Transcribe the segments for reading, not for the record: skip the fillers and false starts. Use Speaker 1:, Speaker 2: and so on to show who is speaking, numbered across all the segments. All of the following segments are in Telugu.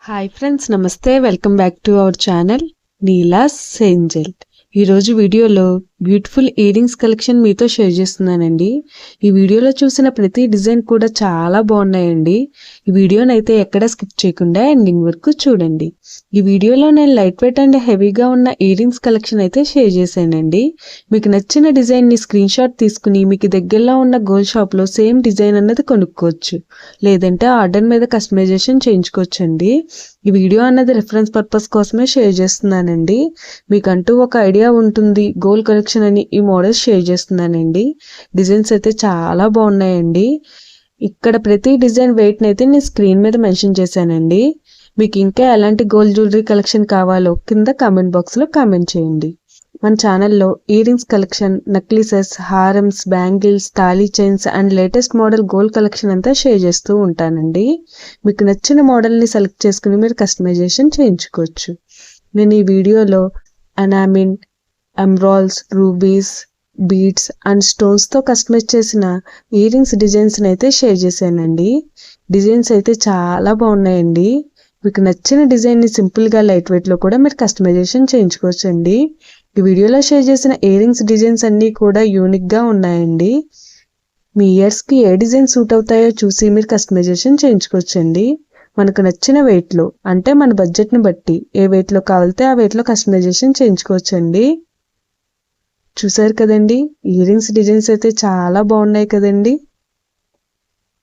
Speaker 1: హాయ్ ఫ్రెండ్స్, నమస్తే. Welcome back to our channel Neela's Angel. ఈరోజు వీడియోలో బ్యూటిఫుల్ ఇయర్ రింగ్స్ కలెక్షన్ మీతో షేర్ చేస్తున్నానండి. ఈ వీడియోలో చూసిన ప్రతి డిజైన్ కూడా చాలా బాగున్నాయండి. ఈ వీడియోని అయితే ఎక్కడ స్కిప్ చేయకుండా ఎండింగ్ వరకు చూడండి. ఈ వీడియోలో నేను లైట్ వెయిట్ అండ్ హెవీగా ఉన్న ఇయర్ రింగ్స్ కలెక్షన్ అయితే షేర్ చేశానండి. మీకు నచ్చిన డిజైన్ని స్క్రీన్ షాట్ తీసుకుని మీకు దగ్గరలో ఉన్న గోల్డ్ షాప్లో సేమ్ డిజైన్ అన్నది కొనుక్కోవచ్చు, లేదంటే ఆర్డర్ మీద కస్టమైజేషన్ చేయించుకోవచ్చండి. ఈ వీడియో అన్నది రిఫరెన్స్ పర్పస్ కోసమే షేర్ చేస్తున్నానండి. మీకంటూ ఒక ఐడియా ఉంటుంది గోల్డ్ కలెక్షన్ అని ఈ మోడల్స్ షేర్ చేస్తున్నానండి. డిజైన్స్ అయితే చాలా బాగున్నాయండి. ఇక్కడ ప్రతి డిజైన్ వెయిట్ అయితే నేను స్క్రీన్ మీద మెన్షన్ చేశానండి. మీకు ఇంకా ఎలాంటి గోల్డ్ జ్యువెలరీ కలెక్షన్ కావాలో కింద కామెంట్ బాక్స్లో కామెంట్ చేయండి. మన ఛానల్లో ఇయర్ రింగ్స్ కలెక్షన్, నెక్లెసెస్, హారమ్స్, బ్యాంగిల్స్, తాళీ chains and latest model gold collection అంతా షేర్ చేస్తూ ఉంటానండి. మీకు నచ్చిన మోడల్ని సెలెక్ట్ చేసుకుని మీరు కస్టమైజేషన్ చేయించుకోవచ్చు. నేను ఈ వీడియోలో enamel, emeralds, rubies, beads and స్టోన్స్తో కస్టమైజ్ చేసిన ఇయర్ రింగ్స్ డిజైన్స్ని అయితే షేర్ చేశానండి. డిజైన్స్ అయితే చాలా బాగున్నాయండి. మీకు నచ్చిన డిజైన్ని సింపుల్గా లైట్ వెయిట్లో కూడా మీరు కస్టమైజేషన్ చేయించుకోవచ్చండి. ఈ వీడియోలో షేర్ చేసిన ఇయర్ రింగ్స్ డిజైన్స్ అన్నీ కూడా యూనిక్గా ఉన్నాయండి. మీ ఇయర్స్కి ఏ డిజైన్ సూట్ అవుతాయో చూసి మీరు కస్టమైజేషన్ చేయించుకోవచ్చండి. మనకు నచ్చిన వెయిట్లో, అంటే మన బడ్జెట్ని బట్టి ఏ వెయిట్లో కావాలితే ఆ వెయిట్లో కస్టమైజేషన్ చేయించుకోవచ్చండి. చూసారు కదండి, ఇయర్ రింగ్స్ డిజైన్స్ అయితే చాలా బాగున్నాయి కదండి.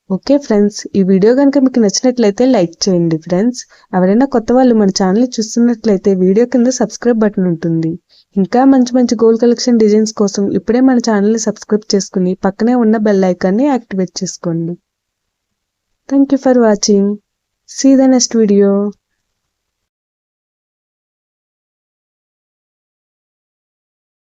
Speaker 1: ఓకే ఫ్రెండ్స్, ఈ వీడియో కనుక మీకు నచ్చినట్లయితే లైక్ చేయండి. ఫ్రెండ్స్, ఎవరైనా కొత్త వాళ్ళు మన ఛానల్ చూస్తున్నట్లయితే వీడియో కింద సబ్స్క్రైబ్ బటన్ ఉంటుంది. ఇంకా మంచి మంచి గోల్డ్ కలెక్షన్ డిజైన్స్ కోసం ఇప్పుడే మన ఛానల్ని సబ్స్క్రైబ్ చేసుకుని పక్కనే ఉన్న బెల్ ఐకాన్ని యాక్టివేట్ చేసుకోండి. Thank you for watching. See you the next video.